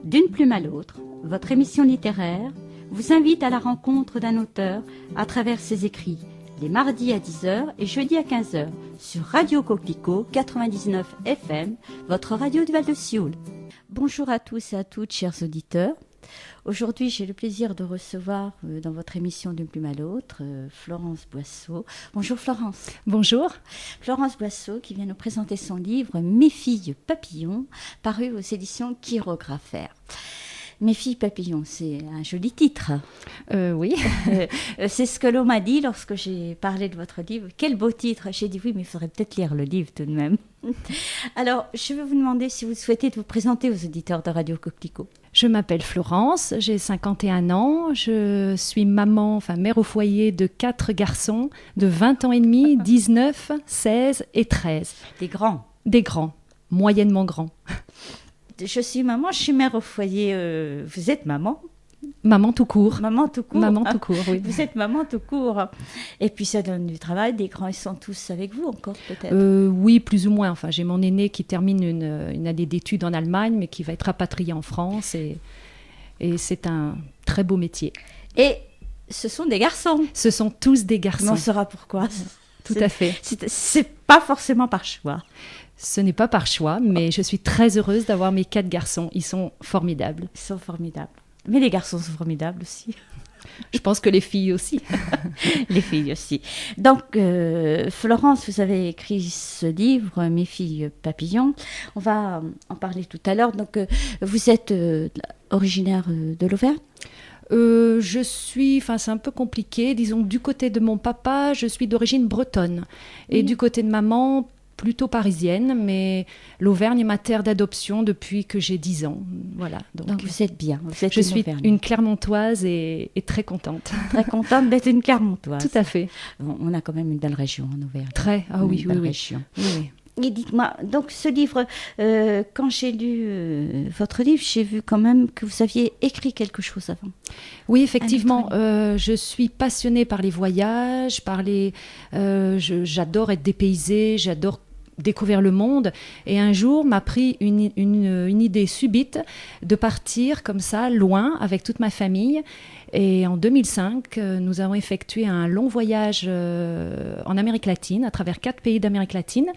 D'une plume à l'autre, votre émission littéraire vous invite à la rencontre d'un auteur à travers ses écrits, les mardis à 10h et jeudis à 15h sur Radio Coquelicot 99 FM, votre radio du Val-de-Sioule. Bonjour à tous et à toutes, chers auditeurs. Aujourd'hui, j'ai le plaisir de recevoir dans votre émission D'une plume à l'autre, Florence Boisseau. Bonjour Florence. Bonjour. Florence Boisseau qui vient nous présenter son livre « Mes filles papillons » paru aux éditions Chirographaire. Mes filles papillons, c'est un joli titre. Oui. C'est ce que l'on m'a dit lorsque j'ai parlé de votre livre. Quel beau titre. J'ai dit oui, mais il faudrait peut-être lire le livre tout de même. Alors, je vais vous demander si vous souhaitez vous présenter aux auditeurs de Radio Coquelicot. Je m'appelle Florence, j'ai 51 ans, je suis mère au foyer de 4 garçons de 20 ans et demi, 19, 16 et 13. Des grands. Des grands, moyennement grands. Je suis maman, je suis mère au foyer. Vous êtes maman ? Maman tout court. Maman tout court. Maman tout court, oui. Vous êtes maman tout court. Et puis ça donne du travail. Des grands, ils sont tous avec vous encore peut-être ? Oui, plus ou moins. Enfin, j'ai mon aîné qui termine une année d'études en Allemagne, mais qui va être rapatrié en France. Et c'est un très beau métier. Et ce sont des garçons ? Ce sont tous des garçons. On saura pourquoi. Tout à fait. C'est pas forcément par choix. Ce n'est pas par choix, mais je suis très heureuse d'avoir mes 4 garçons. Ils sont formidables. Ils sont formidables. Mais les garçons sont formidables aussi. Je pense que les filles aussi. Les filles aussi. Donc, Florence, vous avez écrit ce livre, Mes filles papillons. On va en parler tout à l'heure. Donc, vous êtes originaire de l'Auvergne ? C'est un peu compliqué. Disons, du côté de mon papa, je suis d'origine bretonne. Et du côté de maman, plutôt parisienne, mais l'Auvergne est ma terre d'adoption depuis que j'ai 10 ans. Voilà. Donc vous êtes bien. Je suis une Clermontoise et très contente. Très contente d'être une Clermontoise. Tout à fait. On a quand même une belle région en Auvergne. Très. Ah oui, oui, oui. Région. Oui. Et dites-moi, donc ce livre, quand j'ai lu votre livre, j'ai vu quand même que vous aviez écrit quelque chose avant. Oui, effectivement, je suis passionnée par les voyages, j'adore être dépaysée, j'adore découvrir le monde. Et un jour m'a pris une idée subite de partir comme ça, loin, avec toute ma famille. Et en 2005, nous avons effectué un long voyage en Amérique latine, à travers 4 pays d'Amérique latine.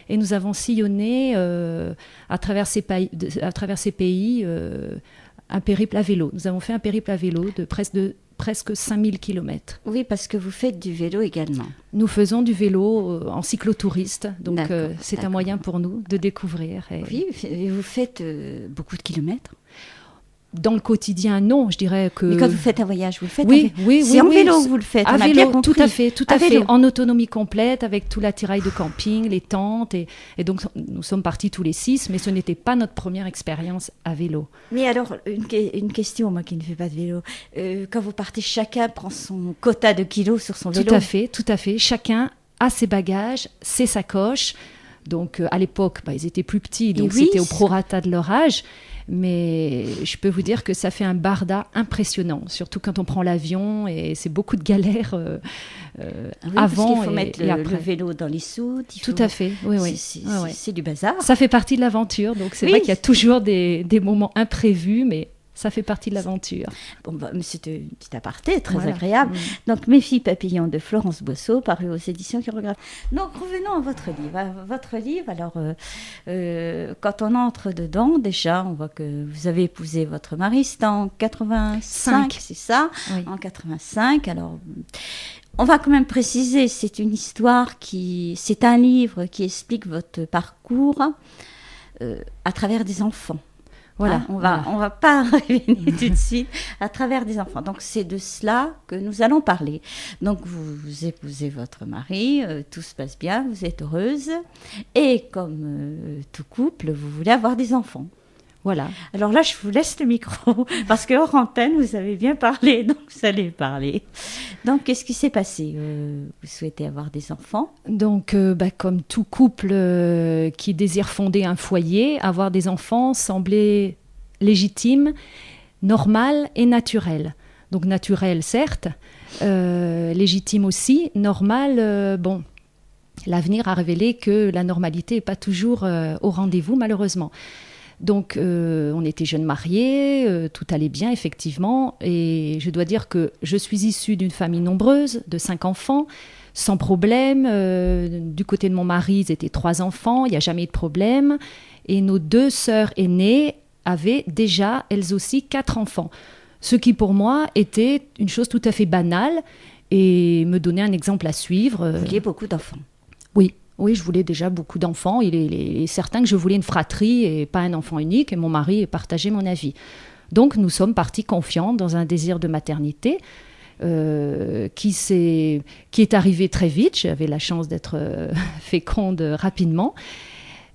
Et nous avons sillonné à travers ces pays un périple à vélo. Nous avons fait un périple à vélo de presque 5000 km. Oui, parce que vous faites du vélo également. Nous faisons du vélo en cyclotouriste, donc c'est un moyen pour nous de découvrir. Oui, et vous faites beaucoup de kilomètres ? Dans le quotidien, non, je dirais que... Mais quand vous faites un voyage, vous le faites c'est en vélo que vous le faites, à vélo, tout à fait, vélo. En autonomie complète, avec tout l'attirail de camping, les tentes, et donc nous sommes partis tous les 6, mais ce n'était pas notre première expérience à vélo. Mais alors, une question, moi qui ne fais pas de vélo, quand vous partez, chacun prend son quota de kilos sur son vélo ? Tout à fait, chacun a ses bagages, ses sacoches, donc à l'époque, ils étaient plus petits, donc c'était au prorata de leur âge. Mais je peux vous dire que ça fait un barda impressionnant, surtout quand on prend l'avion, et c'est beaucoup de galères avant parce qu'il faut mettre le vélo dans les soutes. Tout à fait, oui. C'est du bazar. Ça fait partie de l'aventure, donc c'est vrai qu'il y a toujours des moments imprévus, mais ça fait partie de l'aventure. Bon, c'était une petite aparté très agréable. Donc, Mes filles papillons de Florence Boisseau, paru aux éditions Chirographe. Donc, revenons à votre livre. Votre livre, alors, quand on entre dedans, déjà, on voit que vous avez épousé votre mari, c'était en 85, c'est ça ? Oui. En 85, alors... On va quand même préciser, c'est une histoire c'est un livre qui explique votre parcours à travers des enfants. Voilà. On va pas revenir tout de suite à travers des enfants. Donc c'est de cela que nous allons parler. Donc vous épousez votre mari, tout se passe bien, vous êtes heureuse, et comme tout couple, vous voulez avoir des enfants. Voilà. Alors là, je vous laisse le micro, parce que hors antenne, vous avez bien parlé, donc vous allez parler. Donc, qu'est-ce qui s'est passé ? Vous souhaitez avoir des enfants ? Donc, comme tout couple qui désire fonder un foyer, avoir des enfants semblait légitime, normal et naturel. Donc, naturel, certes, légitime aussi, normal, L'avenir a révélé que la normalité n'est pas toujours au rendez-vous, malheureusement. Donc, on était jeunes mariés, tout allait bien, effectivement. Et je dois dire que je suis issue d'une famille nombreuse, de 5 enfants, sans problème. Du côté de mon mari, ils étaient 3 enfants, il n'y a jamais eu de problème. Et nos 2 sœurs aînées avaient déjà, elles aussi, 4 enfants. Ce qui, pour moi, était une chose tout à fait banale et me donnait un exemple à suivre. Vous vouliez beaucoup d'enfants. Oui, je voulais déjà beaucoup d'enfants. Il est certain que je voulais une fratrie et pas un enfant unique. Et mon mari partageait mon avis. Donc, nous sommes partis confiants dans un désir de maternité qui est arrivé très vite. J'avais la chance d'être féconde rapidement.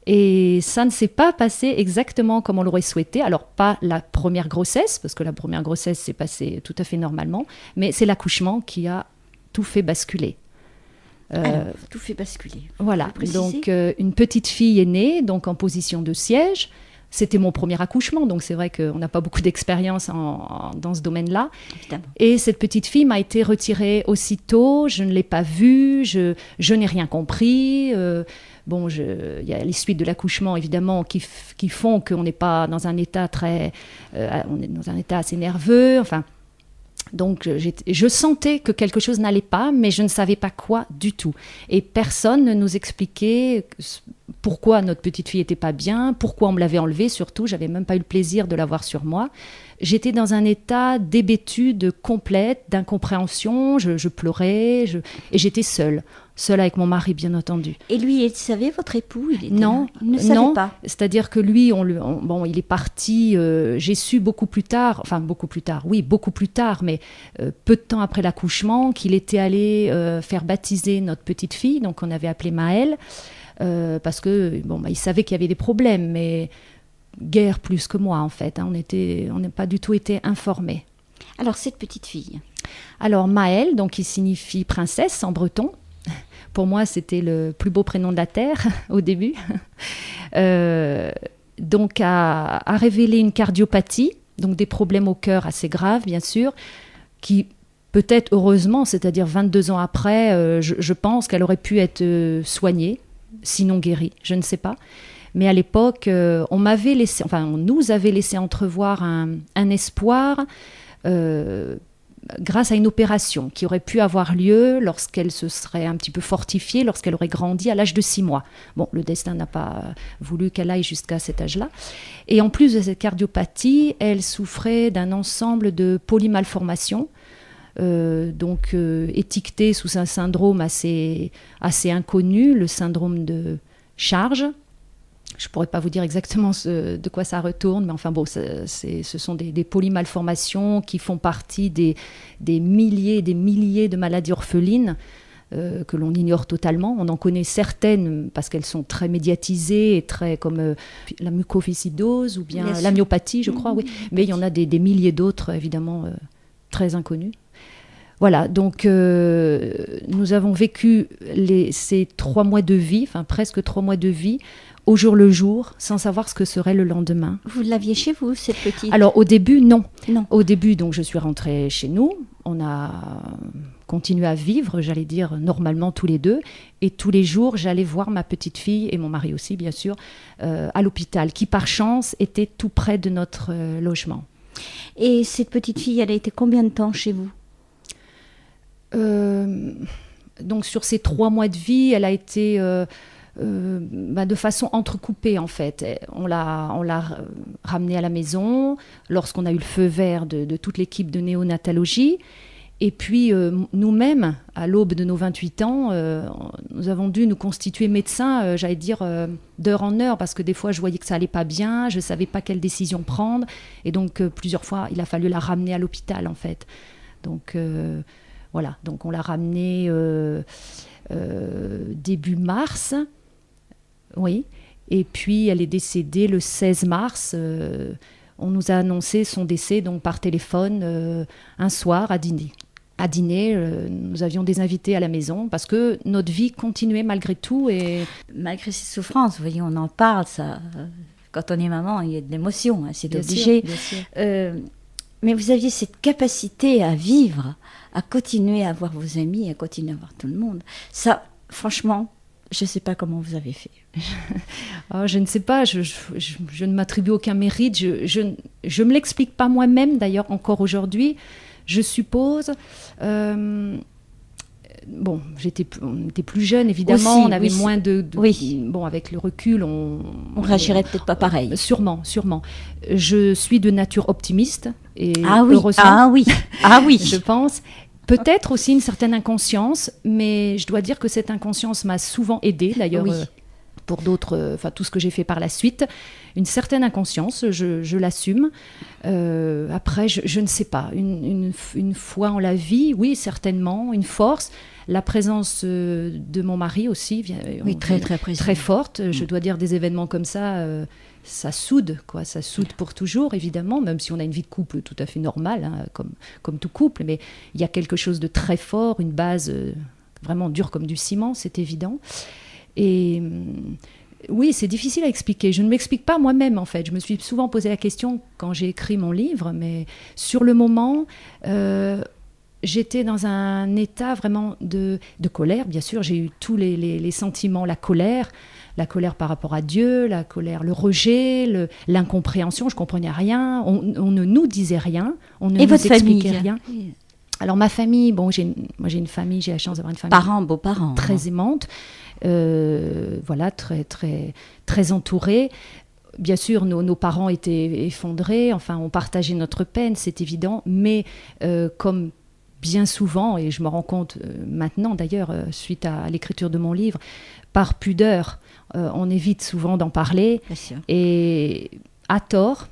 Et ça ne s'est pas passé exactement comme on l'aurait souhaité. Alors, pas la première grossesse, parce que la première grossesse s'est passée tout à fait normalement, mais c'est l'accouchement qui a tout fait basculer. Alors, tout fait basculer. Voilà, donc une petite fille est née, donc en position de siège. C'était mon premier accouchement, donc c'est vrai qu'on n'a pas beaucoup d'expérience dans ce domaine-là. Évidemment. Et cette petite fille m'a été retirée aussitôt, je ne l'ai pas vue, je n'ai rien compris. Il y a les suites de l'accouchement, évidemment, qui font qu'on n'est pas dans un état on est dans un état assez nerveux, enfin... Donc, je sentais que quelque chose n'allait pas, mais je ne savais pas quoi du tout. Et personne ne nous expliquait pourquoi notre petite fille n'était pas bien, pourquoi on me l'avait enlevée, surtout. Je n'avais même pas eu le plaisir de l'avoir sur moi. J'étais dans un état d'hébétude complète, d'incompréhension. Je pleurais et j'étais seule avec mon mari, bien entendu. Et lui, il savait, votre époux? Non, il ne savait pas. C'est-à-dire que lui, il est parti, j'ai su beaucoup plus tard, mais peu de temps après l'accouchement, qu'il était allé faire baptiser notre petite fille, donc on avait appelé Maëlle, parce que il savait qu'il y avait des problèmes, mais guère plus que moi en fait, on n'a pas du tout été informés. Alors cette petite fille? Alors Maëlle, donc qui signifie princesse en breton. Pour moi, c'était le plus beau prénom de la Terre au début. Donc, a révélé une cardiopathie, donc des problèmes au cœur assez graves, bien sûr, qui peut-être, heureusement, c'est-à-dire 22 ans après, je pense qu'elle aurait pu être soignée, sinon guérie, je ne sais pas. Mais à l'époque, on nous avait laissé entrevoir un espoir grâce à une opération qui aurait pu avoir lieu lorsqu'elle se serait un petit peu fortifiée, lorsqu'elle aurait grandi à l'âge de 6 mois. Bon, le destin n'a pas voulu qu'elle aille jusqu'à cet âge-là. Et en plus de cette cardiopathie, elle souffrait d'un ensemble de polymalformations, étiquetées sous un syndrome assez inconnu, le syndrome de Charge. Je ne pourrais pas vous dire exactement de quoi ça retourne, mais enfin bon, ce sont des polymalformations qui font partie des milliers et des milliers de maladies orphelines que l'on ignore totalement. On en connaît certaines parce qu'elles sont très médiatisées et très comme la mucoviscidose ou bien la myopathie, je crois, oui. Mais il y en a des milliers d'autres, évidemment, très inconnues. Voilà, donc nous avons vécu ces 3 mois de vie, enfin presque 3 mois de vie, au jour le jour, sans savoir ce que serait le lendemain. Vous l'aviez chez vous, cette petite? Alors au début, non. Au début, donc je suis rentrée chez nous. On a continué à vivre, j'allais dire, normalement tous les deux. Et tous les jours, j'allais voir ma petite fille, et mon mari aussi, bien sûr, à l'hôpital, qui par chance était tout près de notre logement. Et cette petite fille, elle a été combien de temps chez vous? Donc sur ces 3 mois de vie, elle a été de façon entrecoupée en fait. On l'a ramenée à la maison lorsqu'on a eu le feu vert de toute l'équipe de néonatologie. Et puis nous-mêmes, à l'aube de nos 28 ans, nous avons dû nous constituer médecins, j'allais dire d'heure en heure, parce que des fois je voyais que ça allait pas bien, je savais pas quelle décision prendre, et donc plusieurs fois il a fallu la ramener à l'hôpital en fait. Donc voilà, donc on l'a ramenée début mars, oui, et puis elle est décédée le 16 mars. On nous a annoncé son décès donc par téléphone un soir à dîner. À dîner, nous avions des invités à la maison parce que notre vie continuait malgré tout. Et malgré ces souffrances, vous voyez, on en parle, ça. Quand on est maman, il y a de l'émotion, hein, c'est bien obligé. Sûr, bien sûr. Mais vous aviez cette capacité à vivre, à continuer à voir vos amis, à continuer à voir tout le monde. Ça, franchement, Je ne sais pas comment vous avez fait. Oh, je ne sais pas, je ne m'attribue aucun mérite. Je ne me l'explique pas moi-même, d'ailleurs, encore aujourd'hui. Je suppose... Bon, on était plus jeunes, évidemment, aussi, on avait moins oui. Bon, avec le recul, on réagirait peut-être pas pareil. Sûrement. Je suis de nature optimiste, et heureusement, je pense. Peut-être aussi une certaine inconscience, mais je dois dire que cette inconscience m'a souvent aidée, d'ailleurs, pour d'autres, tout ce que j'ai fait par la suite. Une certaine inconscience, je l'assume. Après, je ne sais pas. Une foi en la vie, oui, certainement. Une force. La présence de mon mari aussi, très, très présente. Très forte. Je dois dire, des événements comme ça, ça soude, quoi. Ça soude pour toujours, évidemment, même si on a une vie de couple tout à fait normale, hein, comme tout couple. Mais il y a quelque chose de très fort, une base vraiment dure comme du ciment, c'est évident. Et oui, c'est difficile à expliquer. Je ne m'explique pas moi-même, en fait. Je me suis souvent posé la question quand j'ai écrit mon livre, mais sur le moment, j'étais dans un état vraiment de colère. Bien sûr, j'ai eu tous les sentiments, la colère par rapport à Dieu, la colère, le rejet, l'incompréhension. Je ne comprenais rien. On ne nous disait rien. On ne nous expliquait rien. Alors ma famille, moi j'ai une famille, j'ai la chance d'avoir une famille beaux-parents, très aimante, voilà, très, très, très entourée. Bien sûr, nos parents étaient effondrés, enfin on partageait notre peine, c'est évident, mais comme bien souvent, et je me rends compte maintenant d'ailleurs, suite à l'écriture de mon livre, par pudeur, on évite souvent d'en parler, et à tort,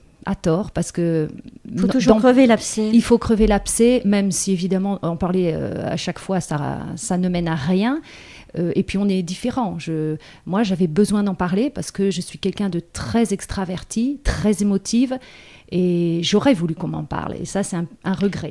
parce que... Il faut toujours crever l'abcès. Il faut crever l'abcès, même si évidemment en parler à chaque fois, ça ne mène à rien. Et puis on est différents. Moi, j'avais besoin d'en parler parce que je suis quelqu'un de très extraverti, très émotive, et j'aurais voulu qu'on m'en parle. Et ça, c'est un regret.